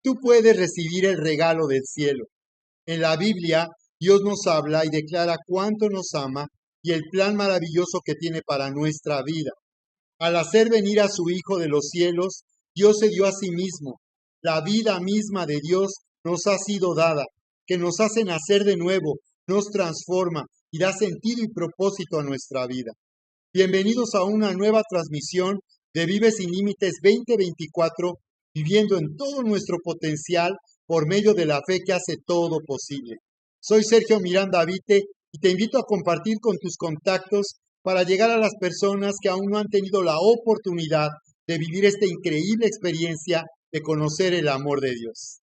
Tú puedes recibir el regalo del cielo. En la Biblia, Dios nos habla y declara cuánto nos ama y el plan maravilloso que tiene para nuestra vida. Al hacer venir a su Hijo de los cielos, Dios se dio a sí mismo. La vida misma de Dios nos ha sido dada, que nos hace nacer de nuevo, nos transforma y da sentido y propósito a nuestra vida. Bienvenidos a una nueva transmisión de Vive Sin Límites 2024, viviendo en todo nuestro potencial por medio de la fe que hace todo posible. Soy Sergio Miranda Vite y te invito a compartir con tus contactos para llegar a las personas que aún no han tenido la oportunidad de vivir esta increíble experiencia de conocer el amor de Dios.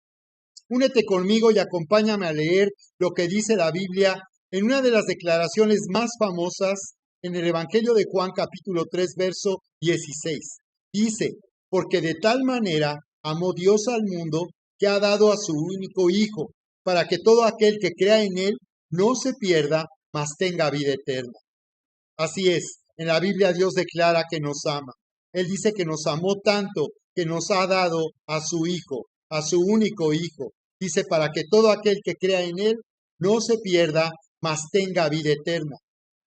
Únete conmigo y acompáñame a leer lo que dice la Biblia en una de las declaraciones más famosas en el Evangelio de Juan capítulo 3 verso 16. Dice, porque de tal manera amó Dios al mundo que ha dado a su único Hijo, para que todo aquel que crea en Él no se pierda, mas tenga vida eterna. Así es, en la Biblia Dios declara que nos ama. Él dice que nos amó tanto que nos ha dado a su Hijo, a su único Hijo. Dice, para que todo aquel que crea en Él no se pierda, mas tenga vida eterna.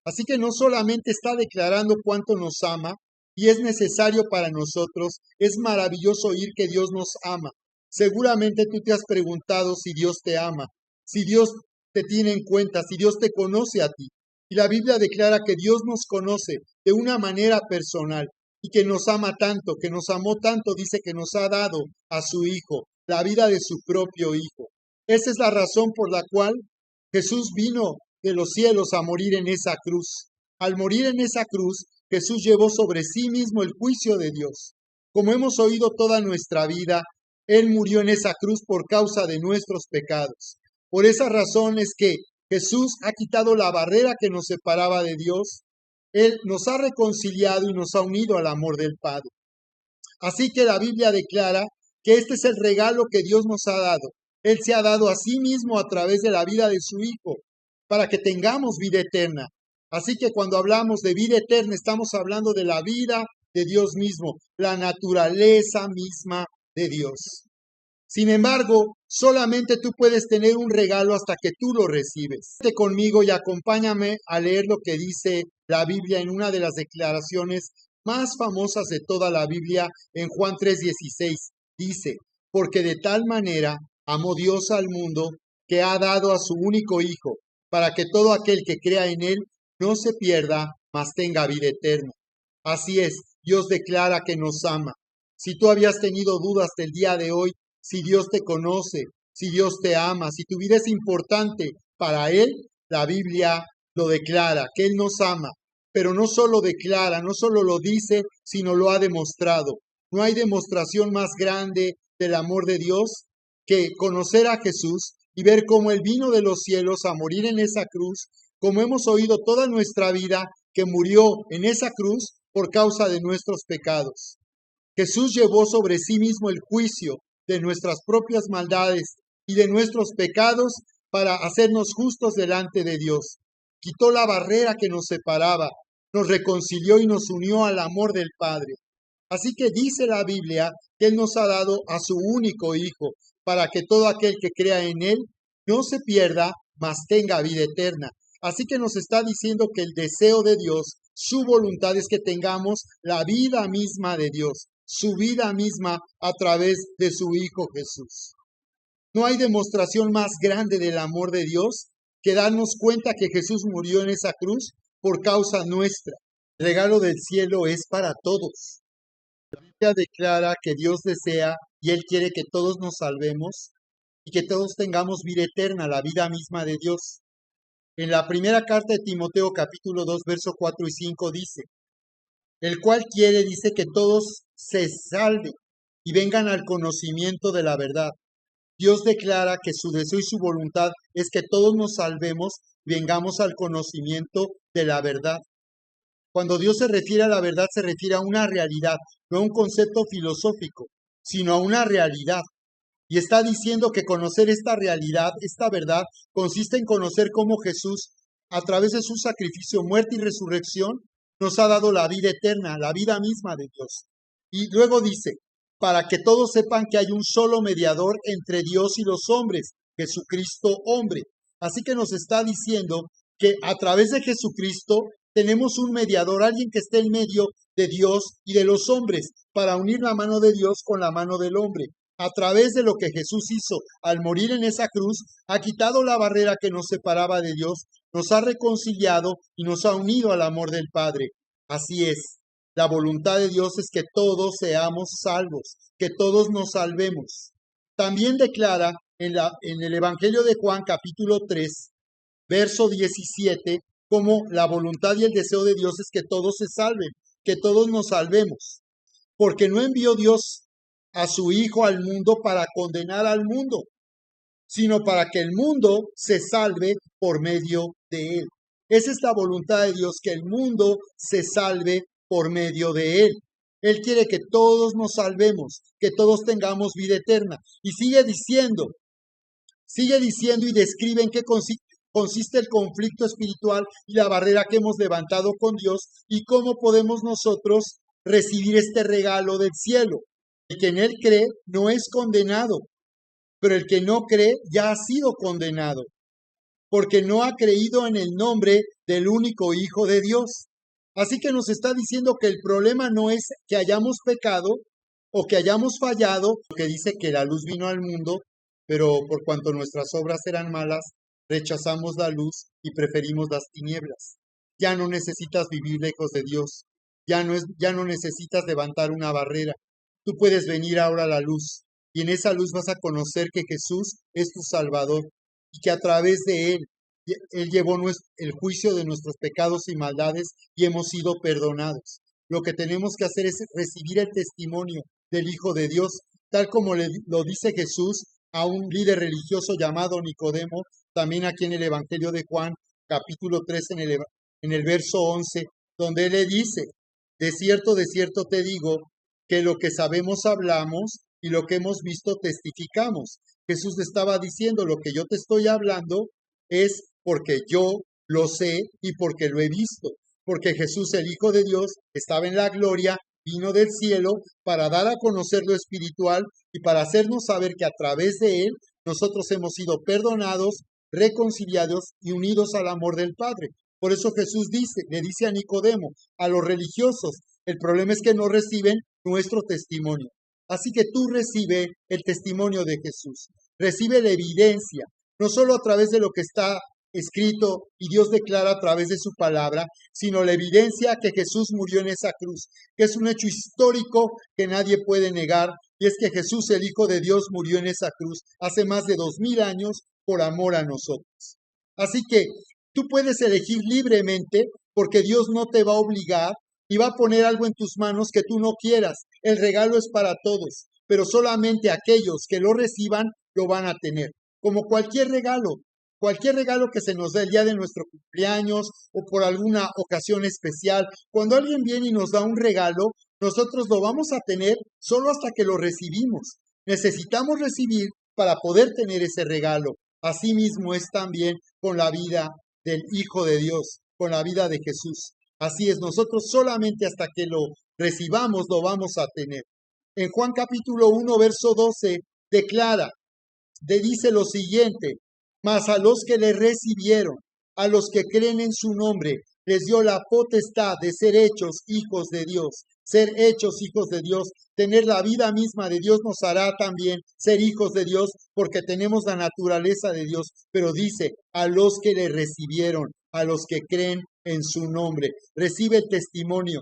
Así que no solamente está declarando cuánto nos ama, y es necesario para nosotros, es maravilloso oír que Dios nos ama. Seguramente tú te has preguntado si Dios te ama, si Dios te tiene en cuenta, si Dios te conoce a ti. Y la Biblia declara que Dios nos conoce de una manera personal y que nos ama tanto, que nos amó tanto, dice que nos ha dado a su Hijo, la vida de su propio Hijo. Esa es la razón por la cual Jesús vino de los cielos a morir en esa cruz. Al morir en esa cruz, Jesús llevó sobre sí mismo el juicio de Dios. Como hemos oído toda nuestra vida, Él murió en esa cruz por causa de nuestros pecados. Por esa razón es que Jesús ha quitado la barrera que nos separaba de Dios. Él nos ha reconciliado y nos ha unido al amor del Padre. Así que la Biblia declara que este es el regalo que Dios nos ha dado. Él se ha dado a sí mismo a través de la vida de su Hijo. para que tengamos vida eterna. Así que cuando hablamos de vida eterna, estamos hablando de la vida de Dios mismo, la naturaleza misma de Dios. Sin embargo, solamente tú puedes tener un regalo hasta que tú lo recibes. Vete conmigo y acompáñame a leer lo que dice la Biblia en una de las declaraciones más famosas de toda la Biblia, en Juan 3:16. Dice, porque de tal manera amó Dios al mundo que ha dado a su único Hijo, para que todo aquel que crea en Él no se pierda, mas tenga vida eterna. Así es, Dios declara que nos ama. Si tú habías tenido dudas del día de hoy, si Dios te conoce, si Dios te ama, si tu vida es importante para Él, la Biblia lo declara, que Él nos ama. Pero no solo declara, no solo lo dice, sino lo ha demostrado. No hay demostración más grande del amor de Dios que conocer a Jesús y ver cómo Él vino de los cielos a morir en esa cruz, como hemos oído toda nuestra vida, que murió en esa cruz por causa de nuestros pecados. Jesús llevó sobre sí mismo el juicio de nuestras propias maldades y de nuestros pecados para hacernos justos delante de Dios. Quitó la barrera que nos separaba, nos reconcilió y nos unió al amor del Padre. Así que dice la Biblia que Él nos ha dado a su único Hijo, para que todo aquel que crea en Él no se pierda, mas tenga vida eterna. Así que nos está diciendo que el deseo de Dios, su voluntad es que tengamos la vida misma de Dios, su vida misma a través de su Hijo Jesús. No hay demostración más grande del amor de Dios que darnos cuenta que Jesús murió en esa cruz por causa nuestra. El regalo del cielo es para todos. La Biblia declara que Dios desea y Él quiere que todos nos salvemos y que todos tengamos vida eterna, la vida misma de Dios. En la primera carta de Timoteo, capítulo 2, verso 4 y 5 dice, el cual quiere, dice, que todos se salven y vengan al conocimiento de la verdad. Dios declara que su deseo y su voluntad es que todos nos salvemos y vengamos al conocimiento de la verdad. Cuando Dios se refiere a la verdad, se refiere a una realidad, no a un concepto filosófico, sino a una realidad. Y está diciendo que conocer esta realidad, esta verdad, consiste en conocer cómo Jesús, a través de su sacrificio, muerte y resurrección, nos ha dado la vida eterna, la vida misma de Dios. Y luego dice, para que todos sepan que hay un solo mediador entre Dios y los hombres, Jesucristo hombre. Así que nos está diciendo que a través de Jesucristo tenemos un mediador, alguien que esté en medio de Dios y de los hombres, para unir la mano de Dios con la mano del hombre. A través de lo que Jesús hizo al morir en esa cruz, ha quitado la barrera que nos separaba de Dios, nos ha reconciliado y nos ha unido al amor del Padre. Así es, la voluntad de Dios es que todos seamos salvos, que todos nos salvemos. También declara en el Evangelio de Juan, capítulo 3, verso 17, como la voluntad y el deseo de Dios es que todos se salven, que todos nos salvemos. Porque no envió Dios a su Hijo al mundo para condenar al mundo, sino para que el mundo se salve por medio de él. Esa es la voluntad de Dios, que el mundo se salve por medio de él. Él quiere que todos nos salvemos, que todos tengamos vida eterna. Y sigue diciendo y describe en qué consiste el conflicto espiritual y la barrera que hemos levantado con Dios y cómo podemos nosotros recibir este regalo del cielo. El que en él cree no es condenado, pero el que no cree ya ha sido condenado, porque no ha creído en el nombre del único Hijo de Dios. Así que nos está diciendo que el problema no es que hayamos pecado o que hayamos fallado, que dice que la luz vino al mundo, pero por cuanto nuestras obras eran malas, rechazamos la luz y preferimos las tinieblas. Ya no necesitas vivir lejos de Dios, ya no necesitas levantar una barrera. Tú puedes venir ahora a la luz y en esa luz vas a conocer que Jesús es tu Salvador y que a través de Él llevó el juicio de nuestros pecados y maldades y hemos sido perdonados. Lo que tenemos que hacer es recibir el testimonio del Hijo de Dios, tal como lo dice Jesús a un líder religioso llamado Nicodemo, también aquí en el Evangelio de Juan, capítulo 3, en el verso 11, donde Él le dice, de cierto te digo, que lo que sabemos hablamos y lo que hemos visto testificamos. Jesús le estaba diciendo, lo que yo te estoy hablando es porque yo lo sé y porque lo he visto, porque Jesús, el Hijo de Dios, estaba en la gloria, vino del cielo para dar a conocer lo espiritual y para hacernos saber que a través de él nosotros hemos sido perdonados, reconciliados y unidos al amor del Padre. Por eso Jesús le dice a Nicodemo, a los religiosos, el problema es que no reciben nuestro testimonio. Así que tú recibe el testimonio de Jesús, recibe la evidencia, no solo a través de lo que está escrito y Dios declara a través de su palabra, sino la evidencia que Jesús murió en esa cruz, que es un hecho histórico que nadie puede negar, y es que Jesús, el Hijo de Dios, murió en esa cruz hace más de 2000 años por amor a nosotros. Así que tú puedes elegir libremente porque Dios no te va a obligar y va a poner algo en tus manos que tú no quieras. El regalo es para todos, pero solamente aquellos que lo reciban lo van a tener. Como cualquier regalo que se nos dé el día de nuestro cumpleaños o por alguna ocasión especial, cuando alguien viene y nos da un regalo, nosotros lo vamos a tener solo hasta que lo recibimos. Necesitamos recibir para poder tener ese regalo. Asimismo es también con la vida del Hijo de Dios, con la vida de Jesús. Así es, nosotros solamente hasta que lo recibamos lo vamos a tener. En Juan capítulo 1, verso 12, dice lo siguiente: mas a los que le recibieron, a los que creen en su nombre, les dio la potestad de ser hechos hijos de Dios. Ser hechos hijos de Dios, tener la vida misma de Dios nos hará también ser hijos de Dios porque tenemos la naturaleza de Dios. Pero dice, a los que le recibieron, a los que creen en su nombre. Recibe el testimonio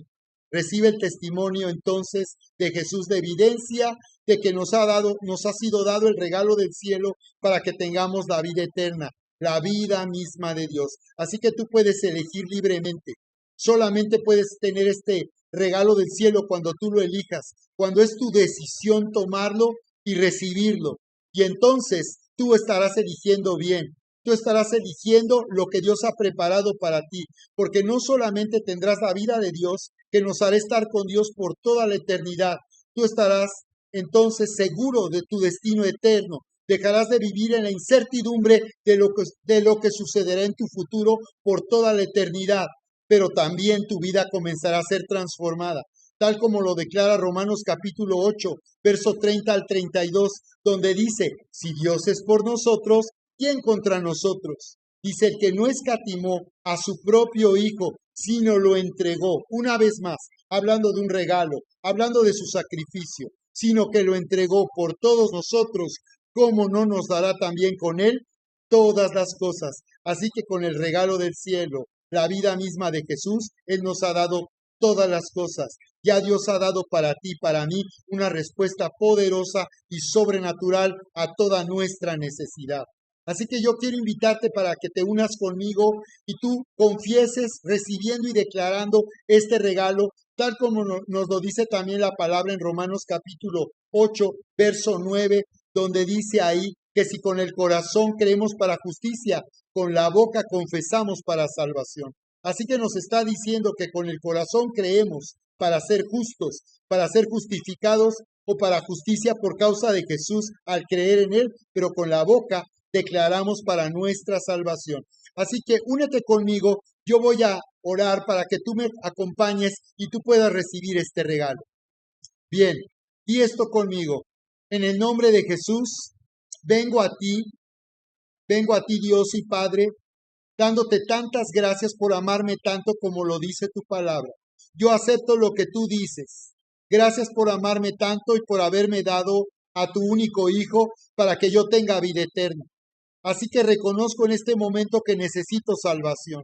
entonces de Jesús, de evidencia de que nos ha sido dado el regalo del cielo para que tengamos la vida eterna, la vida misma de Dios. Así que tú puedes elegir libremente. Solamente puedes tener este regalo del cielo cuando tú lo elijas, cuando es tu decisión tomarlo y recibirlo. Y entonces tú estarás eligiendo bien. Tú estarás eligiendo lo que Dios ha preparado para ti, porque no solamente tendrás la vida de Dios, que nos hará estar con Dios por toda la eternidad. Tú estarás entonces seguro de tu destino eterno. Dejarás de vivir en la incertidumbre de lo que sucederá en tu futuro por toda la eternidad, pero también tu vida comenzará a ser transformada, tal como lo declara Romanos capítulo 8, verso 30 al 32, donde dice, si Dios es por nosotros, ¿quién contra nosotros? Dice, el que no escatimó a su propio Hijo, sino lo entregó, una vez más, hablando de un regalo, hablando de su sacrificio, sino que lo entregó por todos nosotros, ¿cómo no nos dará también con él todas las cosas? Así que con el regalo del cielo, la vida misma de Jesús, Él nos ha dado todas las cosas. Ya Dios ha dado para ti, para mí, una respuesta poderosa y sobrenatural a toda nuestra necesidad. Así que yo quiero invitarte para que te unas conmigo y tú confieses recibiendo y declarando este regalo, tal como nos lo dice también la palabra en Romanos capítulo 8, verso 9, donde dice ahí que si con el corazón creemos para justicia, con la boca confesamos para salvación. Así que nos está diciendo que con el corazón creemos para ser justos, para ser justificados o para justicia por causa de Jesús al creer en Él, pero con la boca declaramos para nuestra salvación. Así que únete conmigo, yo voy a orar para que tú me acompañes y tú puedas recibir este regalo. Bien, di esto conmigo. En el nombre de Jesús, vengo a ti Dios y Padre, dándote tantas gracias por amarme tanto como lo dice tu palabra. Yo acepto lo que tú dices. Gracias por amarme tanto y por haberme dado a tu único Hijo para que yo tenga vida eterna. Así que reconozco en este momento que necesito salvación.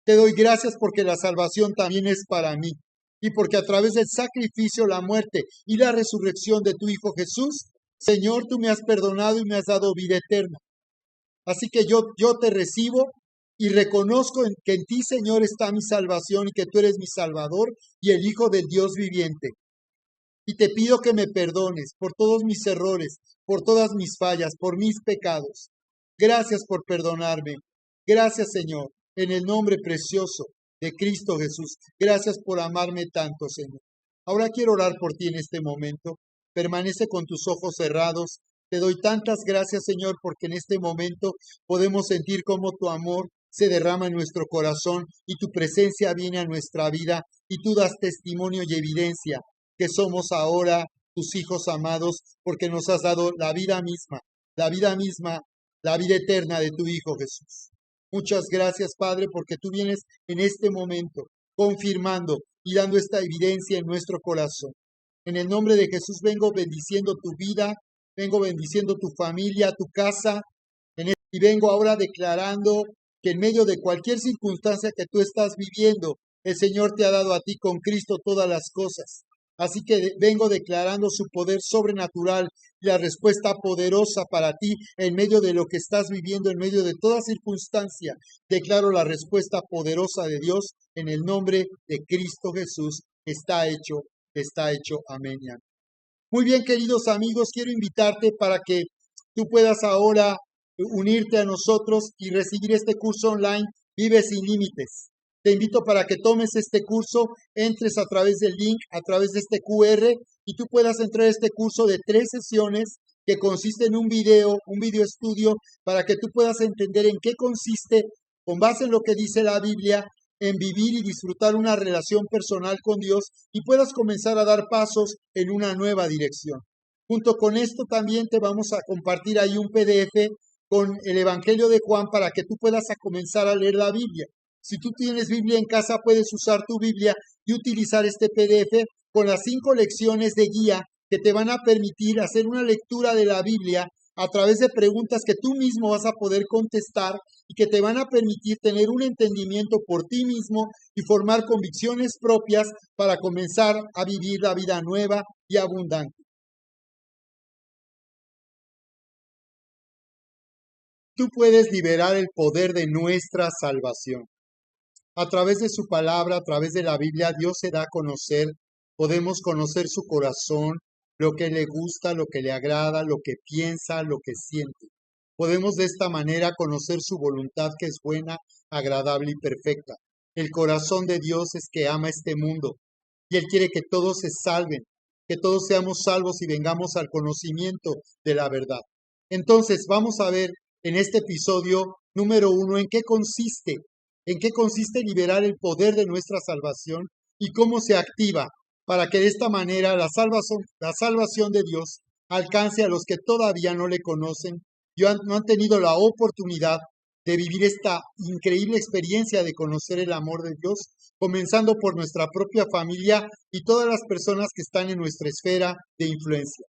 Te doy gracias porque la salvación también es para mí y porque a través del sacrificio, la muerte y la resurrección de tu Hijo Jesús, Señor, tú me has perdonado y me has dado vida eterna. Así que yo te recibo y reconozco que en ti, Señor, está mi salvación y que tú eres mi Salvador y el Hijo del Dios viviente. Y te pido que me perdones por todos mis errores, por todas mis fallas, por mis pecados. Gracias por perdonarme. Gracias, Señor, en el nombre precioso de Cristo Jesús. Gracias por amarme tanto, Señor. Ahora quiero orar por ti en este momento. Permanece con tus ojos cerrados. Te doy tantas gracias, Señor, porque en este momento podemos sentir como tu amor se derrama en nuestro corazón y tu presencia viene a nuestra vida y tú das testimonio y evidencia que somos ahora tus hijos amados porque nos has dado la vida misma, la vida eterna de tu Hijo Jesús. Muchas gracias, Padre, porque tú vienes en este momento confirmando y dando esta evidencia en nuestro corazón. En el nombre de Jesús vengo bendiciendo tu vida, vengo bendiciendo tu familia, tu casa, y vengo ahora declarando que en medio de cualquier circunstancia que tú estás viviendo, el Señor te ha dado a ti con Cristo todas las cosas. Así que vengo declarando su poder sobrenatural y la respuesta poderosa para ti en medio de lo que estás viviendo, en medio de toda circunstancia. Declaro la respuesta poderosa de Dios en el nombre de Cristo Jesús. Está hecho, está hecho. Amén. Muy bien, queridos amigos, quiero invitarte para que tú puedas ahora unirte a nosotros y recibir este curso online, Vive sin Límites. Te invito para que tomes este curso, entres a través del link, a través de este QR, y tú puedas entrar a este curso de 3 sesiones que consiste en un video estudio, para que tú puedas entender en qué consiste, con base en lo que dice la Biblia, en vivir y disfrutar una relación personal con Dios y puedas comenzar a dar pasos en una nueva dirección. Junto con esto también te vamos a compartir ahí un PDF con el Evangelio de Juan para que tú puedas comenzar a leer la Biblia. Si tú tienes Biblia en casa, puedes usar tu Biblia y utilizar este PDF con las 5 lecciones de guía que te van a permitir hacer una lectura de la Biblia a través de preguntas que tú mismo vas a poder contestar y que te van a permitir tener un entendimiento por ti mismo y formar convicciones propias para comenzar a vivir la vida nueva y abundante. Tú puedes liberar el poder de nuestra salvación. A través de su palabra, a través de la Biblia, Dios se da a conocer. Podemos conocer su corazón, lo que le gusta, lo que le agrada, lo que piensa, lo que siente. Podemos de esta manera conocer su voluntad que es buena, agradable y perfecta. El corazón de Dios es que ama este mundo y Él quiere que todos se salven, que todos seamos salvos y vengamos al conocimiento de la verdad. Entonces, vamos a ver en este episodio número 1 en qué consiste liberar el poder de nuestra salvación y cómo se activa para que de esta manera la salvación de Dios alcance a los que todavía no le conocen y no han tenido la oportunidad de vivir esta increíble experiencia de conocer el amor de Dios, comenzando por nuestra propia familia y todas las personas que están en nuestra esfera de influencia.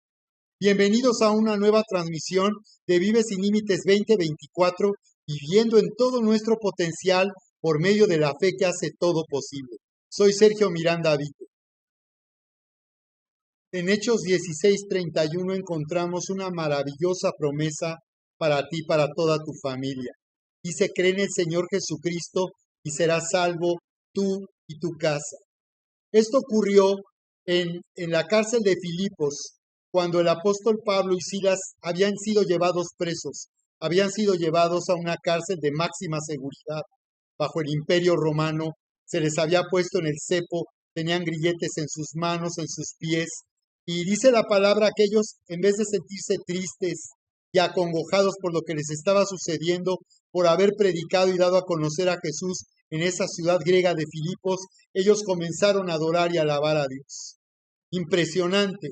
Bienvenidos a una nueva transmisión de Vive sin Límites 2024, viviendo en todo nuestro potencial por medio de la fe que hace todo posible. Soy Sergio Miranda Vite. En Hechos 16:31 encontramos una maravillosa promesa para ti, para toda tu familia. Dice, cree en el Señor Jesucristo y serás salvo tú y tu casa. Esto ocurrió en la cárcel de Filipos, cuando el apóstol Pablo y Silas habían sido llevados presos, habían sido llevados a una cárcel de máxima seguridad. Bajo el imperio romano se les había puesto en el cepo, tenían grilletes en sus manos, en sus pies, y dice la palabra que ellos, en vez de sentirse tristes y acongojados por lo que les estaba sucediendo, por haber predicado y dado a conocer a Jesús en esa ciudad griega de Filipos, ellos comenzaron a adorar y alabar a Dios. Impresionante,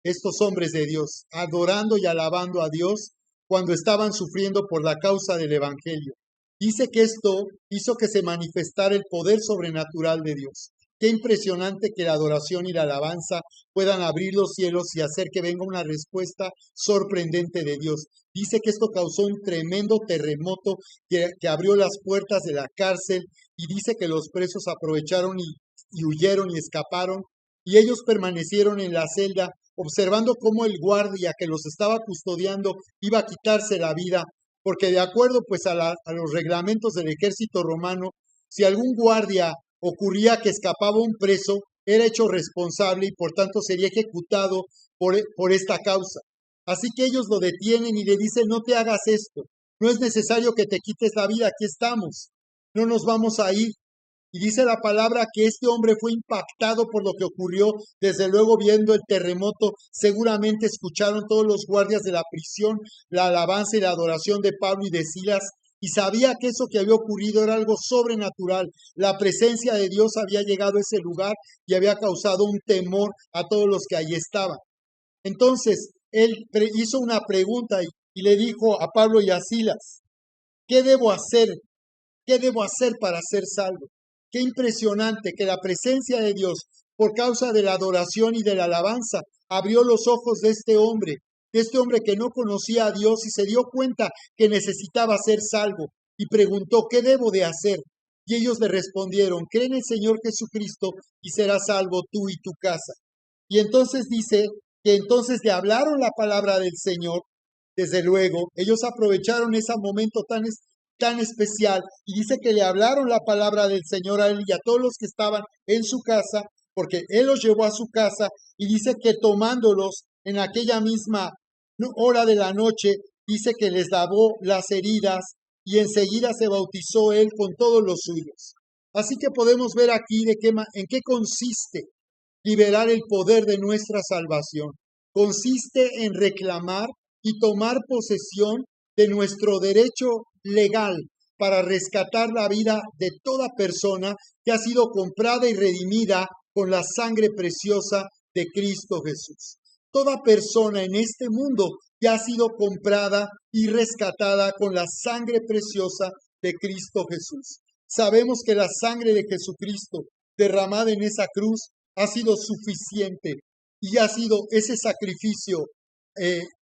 estos hombres de Dios, adorando y alabando a Dios cuando estaban sufriendo por la causa del Evangelio. Dice que esto hizo que se manifestara el poder sobrenatural de Dios. Qué impresionante que la adoración y la alabanza puedan abrir los cielos y hacer que venga una respuesta sorprendente de Dios. Dice que esto causó un tremendo terremoto que abrió las puertas de la cárcel y dice que los presos aprovecharon y huyeron y escaparon y ellos permanecieron en la celda observando cómo el guardia que los estaba custodiando iba a quitarse la vida, porque de acuerdo pues a los reglamentos del ejército romano, si algún guardia ocurría que escapaba un preso, era hecho responsable y por tanto sería ejecutado por esta causa. Así que ellos lo detienen y le dicen, no te hagas esto, no es necesario que te quites la vida, aquí estamos, no nos vamos a ir. Y dice la palabra que este hombre fue impactado por lo que ocurrió, desde luego viendo el terremoto, seguramente escucharon todos los guardias de la prisión la alabanza y la adoración de Pablo y de Silas, y sabía que eso que había ocurrido era algo sobrenatural. La presencia de Dios había llegado a ese lugar y había causado un temor a todos los que allí estaban. Entonces, él hizo una pregunta y le dijo a Pablo y a Silas, ¿qué debo hacer? ¿Qué debo hacer para ser salvo? Qué impresionante que la presencia de Dios, por causa de la adoración y de la alabanza, abrió los ojos de este hombre que no conocía a Dios y se dio cuenta que necesitaba ser salvo y preguntó, ¿qué debo de hacer? Y ellos le respondieron, cree en el Señor Jesucristo y serás salvo tú y tu casa. Y entonces dice que entonces le hablaron la palabra del Señor. Desde luego, ellos aprovecharon ese momento tan especial y dice que le hablaron la palabra del Señor a él y a todos los que estaban en su casa, porque él los llevó a su casa y dice que tomándolos en aquella misma hora de la noche, dice que les lavó las heridas y enseguida se bautizó él con todos los suyos. Así que podemos ver aquí en qué consiste liberar el poder de nuestra salvación. Consiste en reclamar y tomar posesión de nuestro derecho legal para rescatar la vida de toda persona que ha sido comprada y redimida con la sangre preciosa de Cristo Jesús. Toda persona en este mundo que ha sido comprada y rescatada con la sangre preciosa de Cristo Jesús. Sabemos que la sangre de Jesucristo derramada en esa cruz ha sido suficiente y ha sido ese sacrificio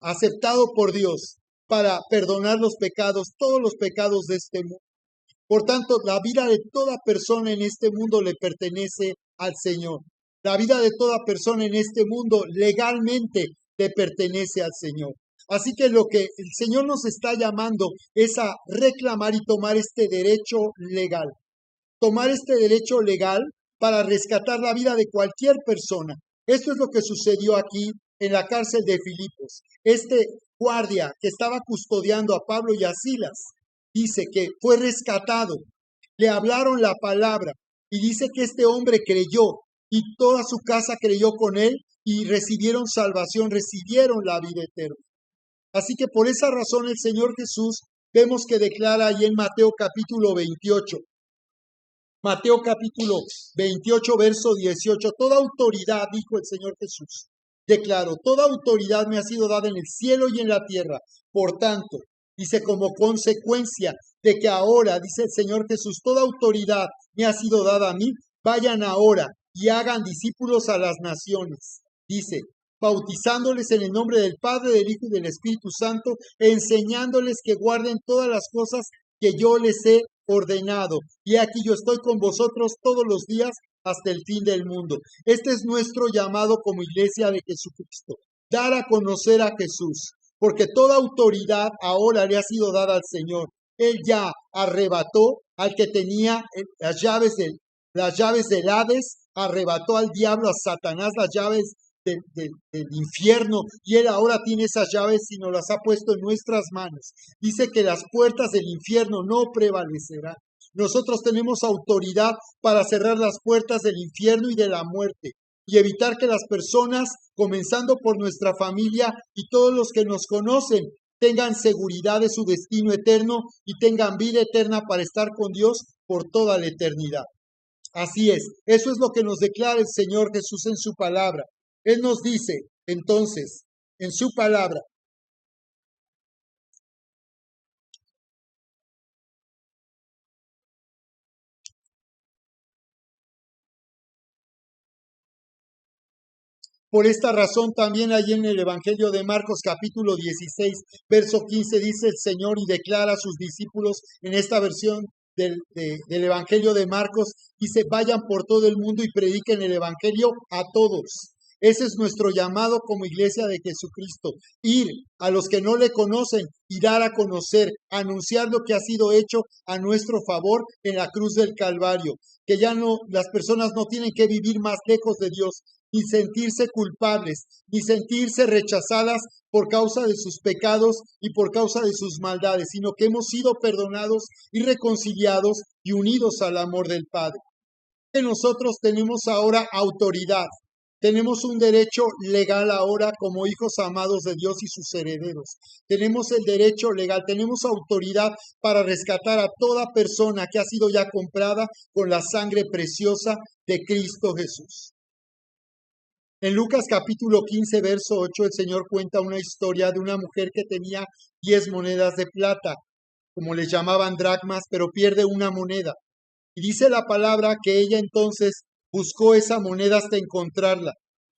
aceptado por Dios para perdonar los pecados, todos los pecados de este mundo. Por tanto, la vida de toda persona en este mundo le pertenece al Señor. La vida de toda persona en este mundo legalmente le pertenece al Señor. Así que lo que el Señor nos está llamando es a reclamar y tomar este derecho legal. Tomar este derecho legal para rescatar la vida de cualquier persona. Esto es lo que sucedió aquí en la cárcel de Filipos. Este guardia que estaba custodiando a Pablo y a Silas, dice que fue rescatado. Le hablaron la palabra y dice que este hombre creyó y toda su casa creyó con él y recibieron salvación, recibieron la vida eterna. Así que por esa razón el Señor Jesús vemos que declara ahí en Mateo capítulo 28. Mateo capítulo 28, verso 18. Toda autoridad, dijo el Señor Jesús, declaró, toda autoridad me ha sido dada en el cielo y en la tierra. Por tanto, dice, como consecuencia de que ahora, dice el Señor Jesús, toda autoridad me ha sido dada a mí, vayan ahora y hagan discípulos a las naciones. Dice, bautizándoles en el nombre del Padre, del Hijo y del Espíritu Santo, enseñándoles que guarden todas las cosas que yo les he ordenado. Y aquí yo estoy con vosotros todos los días hasta el fin del mundo. Este es nuestro llamado como iglesia de Jesucristo, dar a conocer a Jesús, porque toda autoridad ahora le ha sido dada al Señor. Él ya arrebató al que tenía las llaves del Hades, arrebató al diablo, a Satanás, las llaves del infierno, y Él ahora tiene esas llaves y nos las ha puesto en nuestras manos. Dice que las puertas del infierno no prevalecerán. Nosotros tenemos autoridad para cerrar las puertas del infierno y de la muerte y evitar que las personas, comenzando por nuestra familia y todos los que nos conocen, tengan seguridad de su destino eterno y tengan vida eterna para estar con Dios por toda la eternidad. Así es, eso es lo que nos declara el Señor Jesús en su palabra. Él nos dice, entonces, en su palabra, por esta razón también ahí en el Evangelio de Marcos capítulo 16, verso 15 dice el Señor y declara a sus discípulos en esta versión del Evangelio de Marcos, dice, vayan por todo el mundo y prediquen el Evangelio a todos. Ese es nuestro llamado como iglesia de Jesucristo, ir a los que no le conocen y dar a conocer, anunciar lo que ha sido hecho a nuestro favor en la cruz del Calvario, que ya no, las personas no tienen que vivir más lejos de Dios, ni sentirse culpables, ni sentirse rechazadas por causa de sus pecados y por causa de sus maldades, sino que hemos sido perdonados y reconciliados y unidos al amor del Padre. Que nosotros tenemos ahora autoridad Tenemos un derecho legal ahora como hijos amados de Dios y sus herederos. Tenemos el derecho legal, tenemos autoridad para rescatar a toda persona que ha sido ya comprada con la sangre preciosa de Cristo Jesús. En Lucas capítulo 15, verso 8, el Señor cuenta una historia de una mujer que tenía 10 monedas de plata, como les llamaban dracmas, pero pierde una moneda. Y dice la palabra que ella entonces buscó esa moneda hasta encontrarla.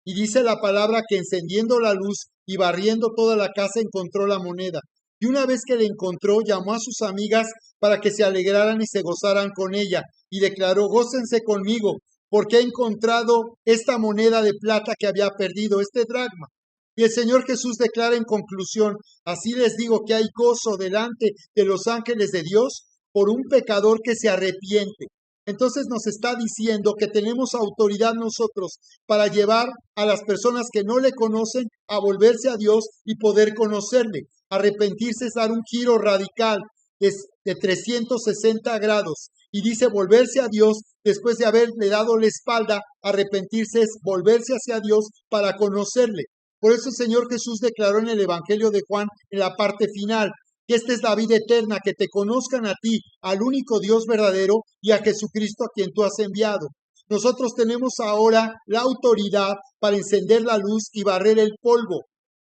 Y dice la palabra que encendiendo la luz y barriendo toda la casa encontró la moneda. Y una vez que la encontró, llamó a sus amigas para que se alegraran y se gozaran con ella. Y declaró, gócense conmigo, porque he encontrado esta moneda de plata que había perdido, este dracma. Y el Señor Jesús declara en conclusión, así les digo que hay gozo delante de los ángeles de Dios por un pecador que se arrepiente. Entonces nos está diciendo que tenemos autoridad nosotros para llevar a las personas que no le conocen a volverse a Dios y poder conocerle. Arrepentirse es dar un giro radical de 360 grados. Y dice volverse a Dios después de haberle dado la espalda. Arrepentirse es volverse hacia Dios para conocerle. Por eso el Señor Jesús declaró en el Evangelio de Juan, en la parte final, que esta es la vida eterna, que te conozcan a ti, al único Dios verdadero, y a Jesucristo a quien tú has enviado. Nosotros tenemos ahora la autoridad para encender la luz y barrer el polvo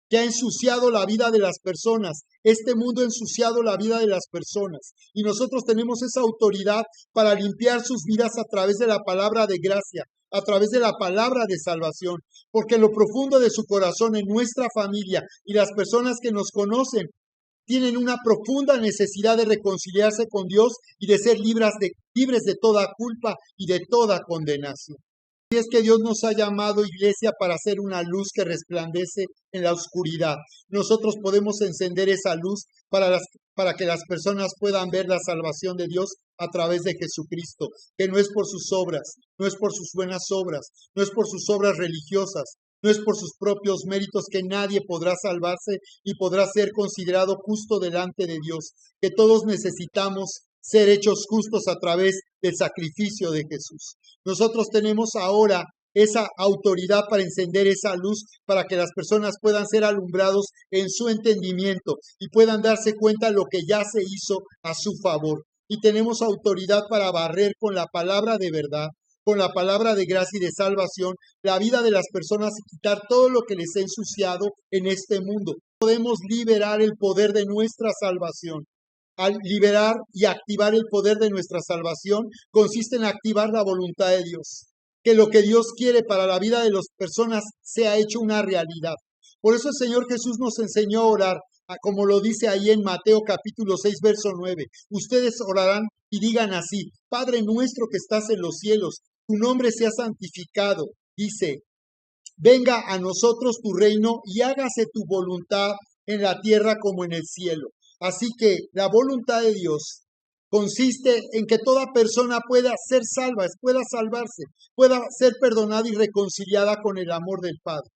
que ha ensuciado la vida de las personas. Este mundo ha ensuciado la vida de las personas. Y nosotros tenemos esa autoridad para limpiar sus vidas a través de la palabra de gracia, a través de la palabra de salvación. Porque en lo profundo de su corazón, en nuestra familia y las personas que nos conocen, tienen una profunda necesidad de reconciliarse con Dios y de ser libres de toda culpa y de toda condenación. Y es que Dios nos ha llamado, iglesia, para ser una luz que resplandece en la oscuridad. Nosotros podemos encender esa luz para que las personas puedan ver la salvación de Dios a través de Jesucristo, que no es por sus obras, no es por sus buenas obras, no es por sus obras religiosas, no es por sus propios méritos que nadie podrá salvarse y podrá ser considerado justo delante de Dios, que todos necesitamos ser hechos justos a través del sacrificio de Jesús. Nosotros tenemos ahora esa autoridad para encender esa luz, para que las personas puedan ser alumbrados en su entendimiento y puedan darse cuenta de lo que ya se hizo a su favor. Y tenemos autoridad para barrer con la palabra de verdad, con la palabra de gracia y de salvación, la vida de las personas y quitar todo lo que les ha ensuciado en este mundo. Podemos liberar el poder de nuestra salvación. Al liberar y activar el poder de nuestra salvación, consiste en activar la voluntad de Dios. Que lo que Dios quiere para la vida de las personas sea hecho una realidad. Por eso el Señor Jesús nos enseñó a orar, como lo dice ahí en Mateo capítulo 6, verso 9. Ustedes orarán y digan así: Padre nuestro que estás en los cielos, tu nombre sea santificado. Dice, venga a nosotros tu reino y hágase tu voluntad en la tierra como en el cielo. Así que la voluntad de Dios consiste en que toda persona pueda ser salva, pueda salvarse, pueda ser perdonada y reconciliada con el amor del Padre.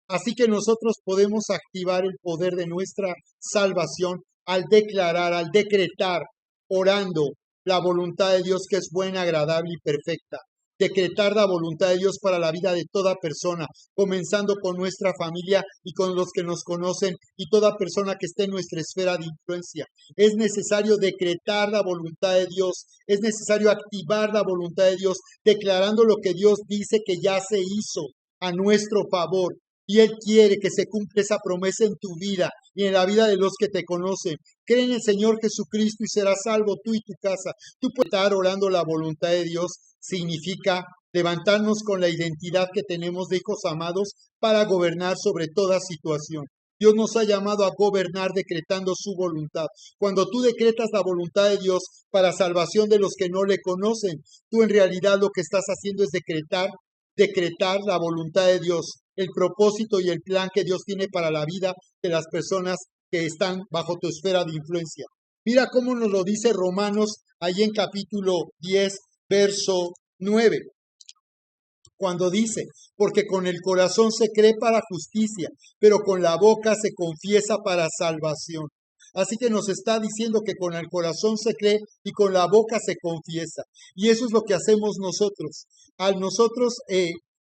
Así que nosotros podemos activar el poder de nuestra salvación al declarar, al decretar, orando la voluntad de Dios que es buena, agradable y perfecta. Decretar la voluntad de Dios para la vida de toda persona, comenzando con nuestra familia y con los que nos conocen y toda persona que esté en nuestra esfera de influencia. Es necesario decretar la voluntad de Dios, es necesario activar la voluntad de Dios, declarando lo que Dios dice que ya se hizo a nuestro favor. Y Él quiere que se cumpla esa promesa en tu vida y en la vida de los que te conocen. Cree en el Señor Jesucristo y serás salvo tú y tu casa. Tú puedes estar orando la voluntad de Dios. Significa levantarnos con la identidad que tenemos de hijos amados para gobernar sobre toda situación. Dios nos ha llamado a gobernar decretando su voluntad. Cuando tú decretas la voluntad de Dios para salvación de los que no le conocen, tú en realidad lo que estás haciendo es decretar la voluntad de Dios, el propósito y el plan que Dios tiene para la vida de las personas que están bajo tu esfera de influencia. Mira cómo nos lo dice Romanos, ahí en capítulo 10, verso 9. Cuando dice, porque con el corazón se cree para justicia, pero con la boca se confiesa para salvación. Así que nos está diciendo que con el corazón se cree y con la boca se confiesa. Y eso es lo que hacemos nosotros. Al nosotros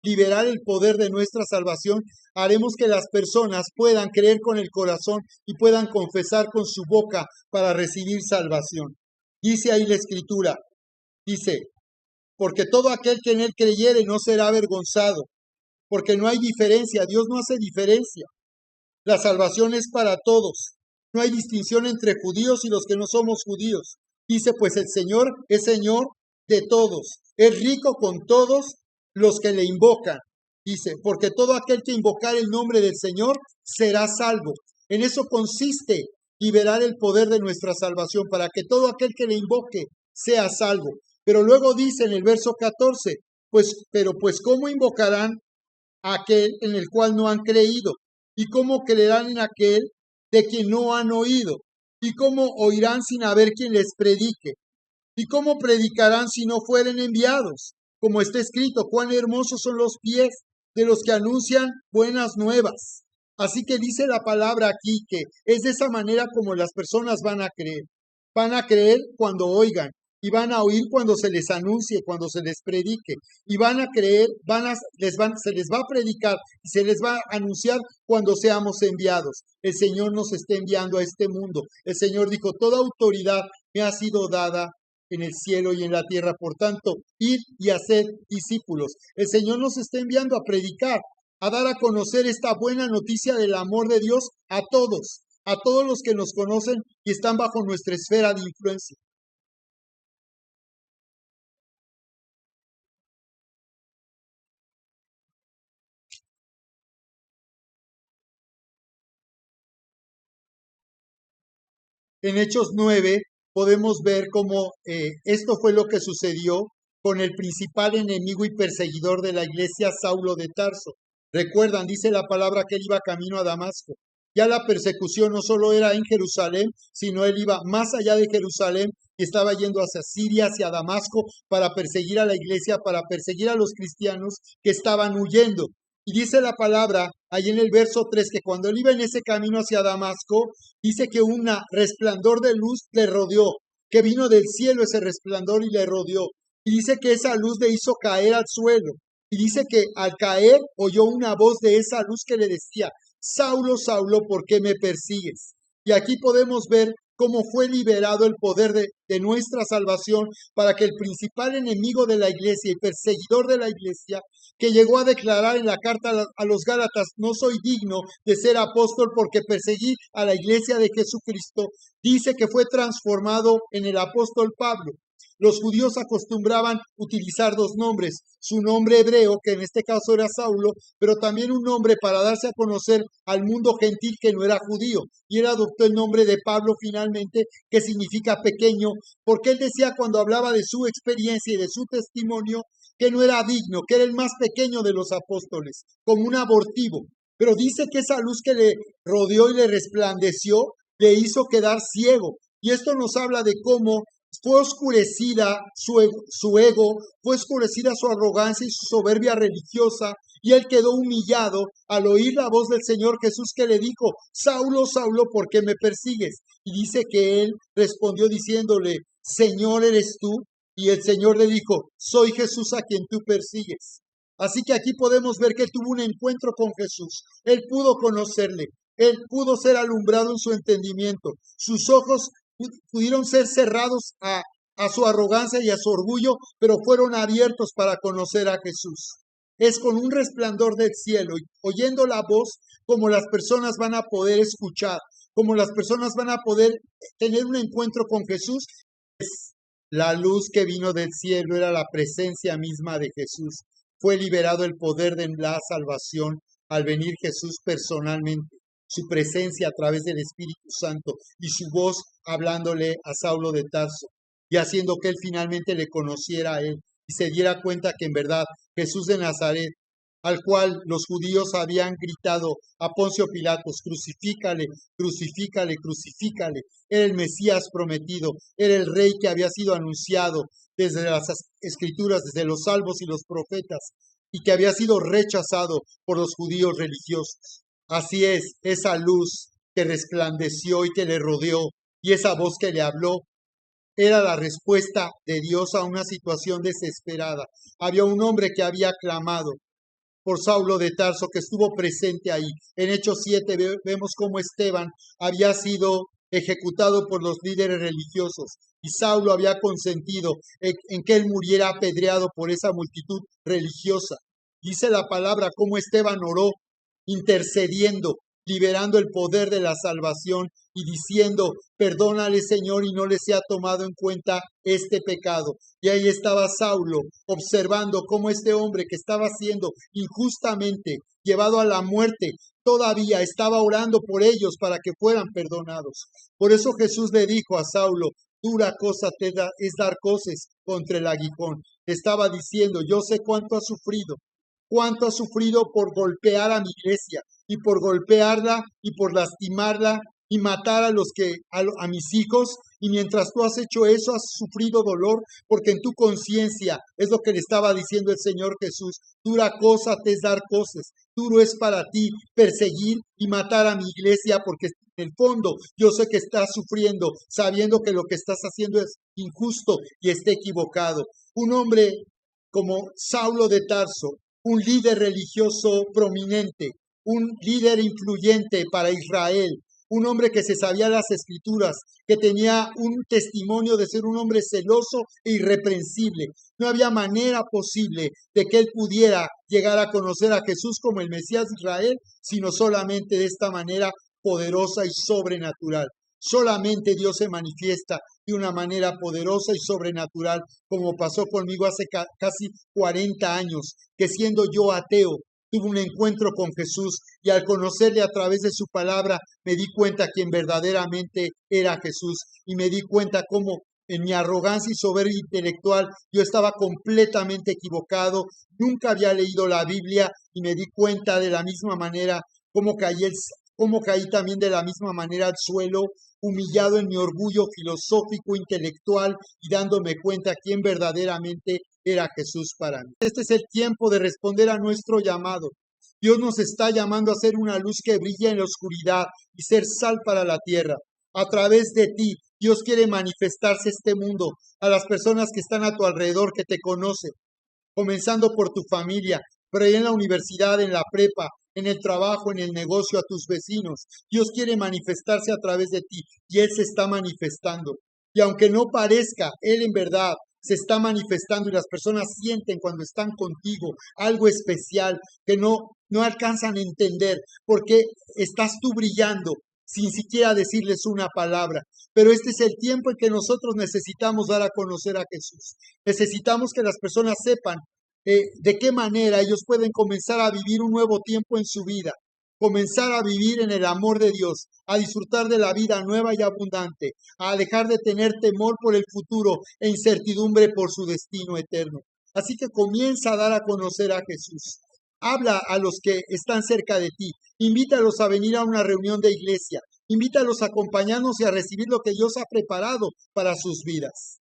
liberar el poder de nuestra salvación, haremos que las personas puedan creer con el corazón y puedan confesar con su boca para recibir salvación. Dice ahí la Escritura, dice, porque todo aquel que en él creyere no será avergonzado, porque no hay diferencia, Dios no hace diferencia. La salvación es para todos. No hay distinción entre judíos y los que no somos judíos. Dice, pues el Señor es Señor de todos. Es rico con todos los que le invocan. Dice, porque todo aquel que invocar el nombre del Señor será salvo. En eso consiste liberar el poder de nuestra salvación, para que todo aquel que le invoque sea salvo. Pero luego dice en el verso 14, pues ¿cómo invocarán a aquel en el cual no han creído? ¿Y cómo creerán en aquel de quien no han oído? ¿Y cómo oirán sin haber quien les predique? ¿Y cómo predicarán si no fueren enviados? Como está escrito, cuán hermosos son los pies de los que anuncian buenas nuevas. Así que dice la palabra aquí que es de esa manera como las personas van a creer. Van a creer cuando oigan y van a oír cuando se les anuncie, cuando se les predique. Y van a creer, se les va a predicar y se les va a anunciar cuando seamos enviados. El Señor nos está enviando a este mundo. El Señor dijo, toda autoridad me ha sido dada en el cielo y en la tierra. Por tanto, id y haced discípulos. El Señor nos está enviando a predicar, a dar a conocer esta buena noticia del amor de Dios a todos los que nos conocen y están bajo nuestra esfera de influencia. En Hechos 9 podemos ver cómo esto fue lo que sucedió con el principal enemigo y perseguidor de la iglesia, Saulo de Tarso. Recuerdan, dice la palabra que él iba camino a Damasco. Ya la persecución no solo era en Jerusalén, sino él iba más allá de Jerusalén y estaba yendo hacia Siria, hacia Damasco, para perseguir a la iglesia, para perseguir a los cristianos que estaban huyendo. Y dice la palabra, ahí en el verso 3, que cuando él iba en ese camino hacia Damasco, dice que un resplandor de luz le rodeó, que vino del cielo ese resplandor y le rodeó. Y dice que esa luz le hizo caer al suelo. Y dice que al caer oyó una voz de esa luz que le decía, Saulo, Saulo, ¿por qué me persigues? Y aquí podemos ver cómo fue liberado el poder de nuestra salvación para que el principal enemigo de la iglesia y perseguidor de la iglesia, que llegó a declarar en la carta a los Gálatas, no soy digno de ser apóstol porque perseguí a la iglesia de Jesucristo, dice que fue transformado en el apóstol Pablo. Los judíos acostumbraban utilizar dos nombres, su nombre hebreo, que en este caso era Saulo, pero también un nombre para darse a conocer al mundo gentil que no era judío. Y él adoptó el nombre de Pablo finalmente, que significa pequeño, porque él decía cuando hablaba de su experiencia y de su testimonio, que no era digno, que era el más pequeño de los apóstoles, como un abortivo. Pero dice que esa luz que le rodeó y le resplandeció, le hizo quedar ciego. Y esto nos habla de cómo fue oscurecida su ego, fue oscurecida su arrogancia y su soberbia religiosa, y él quedó humillado al oír la voz del Señor Jesús que le dijo, Saulo, Saulo, ¿por qué me persigues? Y dice que él respondió diciéndole, Señor, ¿eres tú? Y el Señor le dijo, soy Jesús a quien tú persigues. Así que aquí podemos ver que él tuvo un encuentro con Jesús, él pudo conocerle, él pudo ser alumbrado en su entendimiento, sus ojos pudieron ser cerrados a su arrogancia y a su orgullo, pero fueron abiertos para conocer a Jesús. Es con un resplandor del cielo y oyendo la voz como las personas van a poder escuchar, como las personas van a poder tener un encuentro con Jesús. La luz que vino del cielo era la presencia misma de Jesús. Fue liberado el poder de la salvación al venir Jesús personalmente, su presencia a través del Espíritu Santo y su voz hablándole a Saulo de Tarso y haciendo que él finalmente le conociera a él y se diera cuenta que en verdad Jesús de Nazaret, al cual los judíos habían gritado a Poncio Pilatos, crucifícale, crucifícale, crucifícale, era el Mesías prometido, era el rey que había sido anunciado desde las escrituras, desde los salmos y los profetas, y que había sido rechazado por los judíos religiosos. Así es, esa luz que resplandeció y que le rodeó, y esa voz que le habló, era la respuesta de Dios a una situación desesperada. Había un hombre que había clamado, por Saulo de Tarso, que estuvo presente ahí. En Hechos 7 vemos cómo Esteban había sido ejecutado por los líderes religiosos y Saulo había consentido en que él muriera apedreado por esa multitud religiosa. Dice la palabra cómo Esteban oró intercediendo, liberando el poder de la salvación y diciendo, perdónale Señor y no les sea tomado en cuenta este pecado. Y ahí estaba Saulo observando cómo este hombre que estaba siendo injustamente llevado a la muerte, todavía estaba orando por ellos para que fueran perdonados. Por eso Jesús le dijo a Saulo, dura cosa es dar coces contra el aguijón. Estaba diciendo, yo sé cuánto ha sufrido por golpear a mi iglesia y por golpearla y por lastimarla y matar a mis hijos, y mientras tú has hecho eso has sufrido dolor, porque en tu conciencia es lo que le estaba diciendo el Señor Jesús, dura cosa te es dar cosas, duro es para ti perseguir y matar a mi iglesia, porque en el fondo yo sé que estás sufriendo, sabiendo que lo que estás haciendo es injusto y está equivocado. Un hombre como Saulo de Tarso, un líder religioso prominente, un líder influyente para Israel, un hombre que se sabía las escrituras, que tenía un testimonio de ser un hombre celoso e irreprensible. No había manera posible de que él pudiera llegar a conocer a Jesús como el Mesías de Israel, sino solamente de esta manera poderosa y sobrenatural. Solamente Dios se manifiesta de una manera poderosa y sobrenatural, como pasó conmigo hace casi 40 años, que siendo yo ateo, tuve un encuentro con Jesús y al conocerle a través de su palabra me di cuenta quién verdaderamente era Jesús y me di cuenta cómo en mi arrogancia y soberbia intelectual yo estaba completamente equivocado, nunca había leído la Biblia y me di cuenta de la misma manera cómo caí también de la misma manera al suelo, humillado en mi orgullo filosófico, intelectual y dándome cuenta quién verdaderamente era Jesús para mí. Este es el tiempo de responder a nuestro llamado. Dios nos está llamando a ser una luz que brilla en la oscuridad y ser sal para la tierra. A través de ti, Dios quiere manifestarse este mundo, a las personas que están a tu alrededor, que te conocen, comenzando por tu familia, pero ahí en la universidad, en la prepa, en el trabajo, en el negocio, a tus vecinos. Dios quiere manifestarse a través de ti y Él se está manifestando. Y aunque no parezca, Él en verdad se está manifestando y las personas sienten cuando están contigo algo especial que no alcanzan a entender porque estás tú brillando sin siquiera decirles una palabra. Pero este es el tiempo en que nosotros necesitamos dar a conocer a Jesús. Necesitamos que las personas sepan de qué manera ellos pueden comenzar a vivir un nuevo tiempo en su vida, comenzar a vivir en el amor de Dios, a disfrutar de la vida nueva y abundante, a dejar de tener temor por el futuro e incertidumbre por su destino eterno. Así que comienza a dar a conocer a Jesús. Habla a los que están cerca de ti, invítalos a venir a una reunión de iglesia, invítalos a acompañarnos y a recibir lo que Dios ha preparado para sus vidas.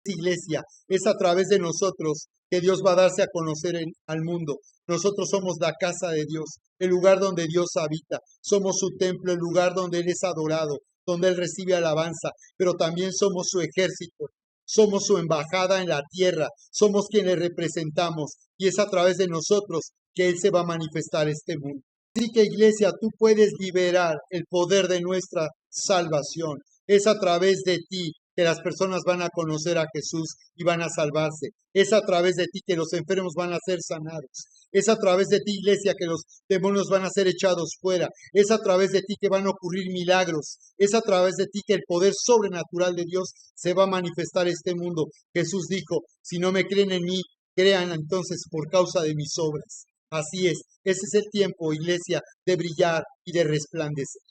Iglesia, es a través de nosotros que Dios va a darse a conocer al mundo. Nosotros somos la casa de Dios, el lugar donde Dios habita. Somos su templo, el lugar donde Él es adorado, donde Él recibe alabanza, pero también somos su ejército. Somos su embajada en la tierra, somos quienes representamos y es a través de nosotros que Él se va a manifestar este mundo. Así que iglesia, tú puedes liberar el poder de nuestra salvación. Es a través de ti que las personas van a conocer a Jesús y van a salvarse. Es a través de ti que los enfermos van a ser sanados. Es a través de ti, iglesia, que los demonios van a ser echados fuera. Es a través de ti que van a ocurrir milagros. Es a través de ti que el poder sobrenatural de Dios se va a manifestar en este mundo. Jesús dijo, si no me creen en mí, crean entonces por causa de mis obras. Así es, ese es el tiempo, iglesia, de brillar y de resplandecer.